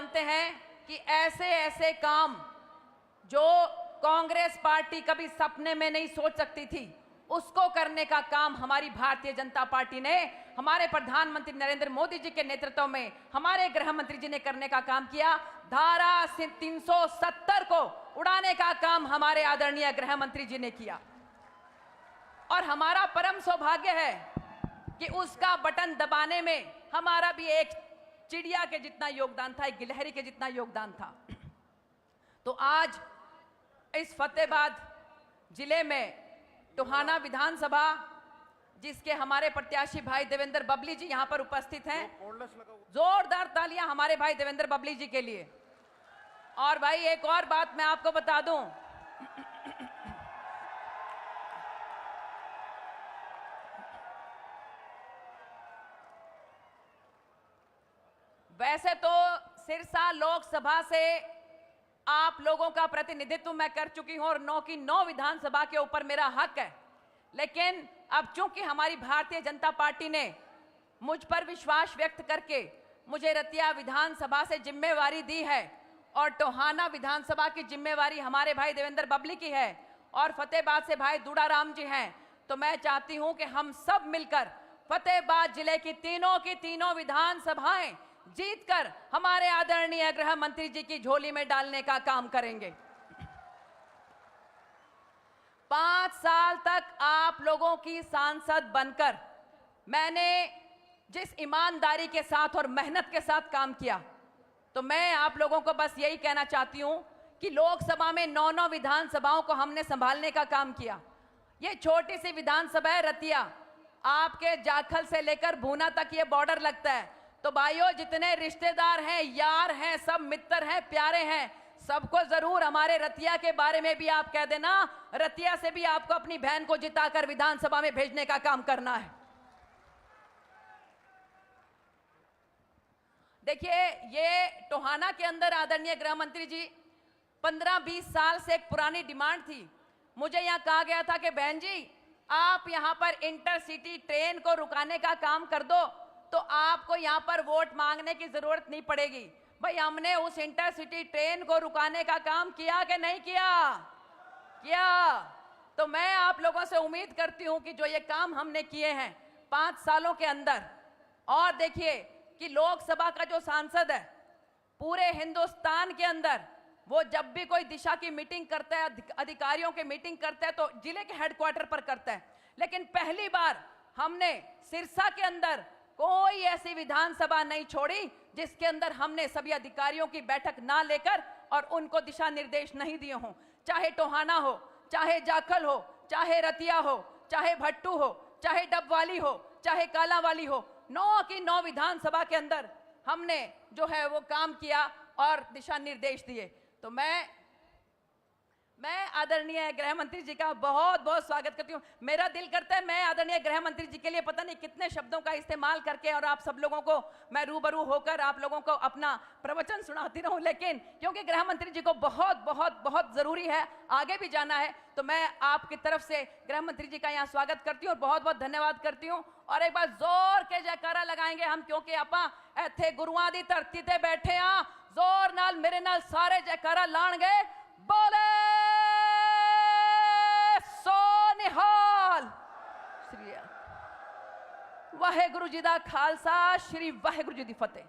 जानते हैं कि ऐसे ऐसे काम जो कांग्रेस पार्टी कभी सपने में नहीं सोच सकती थी, उसको करने का काम हमारी भारतीय जनता पार्टी ने हमारे प्रधानमंत्री नरेंद्र मोदी जी के नेतृत्व में हमारे गृह मंत्री जी ने करने का काम किया। धारा 370 को उड़ाने का काम हमारे आदरणीय गृह मंत्री जी ने किया और हमारा परम सौभाग्य है कि उसका बटन दबाने में हमारा भी एक चिड़िया के जितना योगदान था, एक गिलहरी के जितना योगदान था। तो आज इस फतेहाबाद जिले में टोहाना विधानसभा, जिसके हमारे प्रत्याशी भाई देवेंद्र बबली जी यहां पर उपस्थित हैं, जोरदार तालियां हमारे भाई देवेंद्र बबली जी के लिए। और भाई एक और बात मैं आपको बता दूं, वैसे तो सिरसा लोकसभा से आप लोगों का प्रतिनिधित्व मैं कर चुकी हूं और 9 की 9 विधानसभा के ऊपर मेरा हक है, लेकिन अब चूंकि हमारी भारतीय जनता पार्टी ने मुझ पर विश्वास व्यक्त करके मुझे रतिया विधानसभा से जिम्मेवारी दी है और टोहाना विधानसभा की जिम्मेवारी हमारे भाई देवेंद्र बबली की है और फतेहाबाद से भाई दूड़ाराम जी हैं, तो मैं चाहती हूं कि हम सब मिलकर फतेहाबाद जिले की तीनों विधानसभाएं जीतकर हमारे आदरणीय गृह मंत्री जी की झोली में डालने का काम करेंगे। 5 साल तक आप लोगों की सांसद बनकर मैंने जिस ईमानदारी के साथ और मेहनत के साथ काम किया, तो मैं आप लोगों को बस यही कहना चाहती हूं कि लोकसभा में 9 विधानसभाओं को हमने संभालने का काम किया। ये छोटी सी विधानसभा है रतिया, आपके जाखल से लेकर भूना तक ये बॉर्डर लगता है। तो भाइयों, जितने रिश्तेदार हैं, यार हैं, सब मित्र हैं, प्यारे हैं, सबको जरूर हमारे रतिया के बारे में भी आप कह देना। रतिया से भी आपको अपनी बहन को जिताकर विधानसभा में भेजने का काम करना है। देखिए, ये टोहाना के अंदर आदरणीय गृह मंत्री जी 15-20 साल से एक पुरानी डिमांड थी। मुझे यहां कहा गया था कि बहन जी, आप यहां पर इंटरसिटी ट्रेन को रुकाने का काम कर दो तो आपको यहां पर वोट मांगने की जरूरत नहीं पड़ेगी। भाई, हमने उस इंटरसिटी ट्रेन को रुकाने का काम किया कि नहीं किया? तो मैं आप लोगों से उम्मीद करती हूं कि जो ये काम हमने किए हैं 5 सालों के अंदर, और देखिए कि लोकसभा का जो सांसद है पूरे हिंदुस्तान के अंदर, वो जब भी कोई दिशा की मीटिंग करता है, अधिकारियों की मीटिंग करता है, तो जिले के हेडक्वार्टर पर करता है। लेकिन पहली बार हमने सिरसा के अंदर कोई ऐसी विधानसभा नहीं छोड़ी जिसके अंदर हमने सभी अधिकारियों की बैठक ना लेकर और उनको दिशा निर्देश नहीं दिए हों। चाहे टोहाना हो, चाहे जाखल हो, चाहे रतिया हो, चाहे भट्टू हो, चाहे डबवाली हो, चाहे कालावाली हो, 9 की 9 विधानसभा के अंदर हमने जो है वो काम किया और दिशा निर्देश दिए। तो मैं आदरणीय गृह मंत्री जी का बहुत बहुत स्वागत करती हूं। मेरा दिल करता है मैं आदरणीय गृह मंत्री जी के लिए पता नहीं कितने शब्दों का इस्तेमाल करके और आप सब लोगों को मैं रूबरू होकर आप लोगों को अपना प्रवचन सुनाती रहूं, लेकिन क्योंकि गृह मंत्री जी को बहुत बहुत बहुत जरूरी है, आगे भी जाना है, तो मैं आपकी तरफ से गृह मंत्री जी का यहाँ स्वागत करती हूँ और बहुत बहुत धन्यवाद करती हूँ। और एक बार जोर के जयकारा लगाएंगे हम, क्योंकि आपा इत्थे गुरुआं दी धरती ते बैठे हाँ। जोर नाल मेरे नाल सारे जयकारा लाण गए, बोले सोनिहाल। श्री वाहेगुरु जी दा खालसा, श्री वाहेगुरु जी दी फतेह।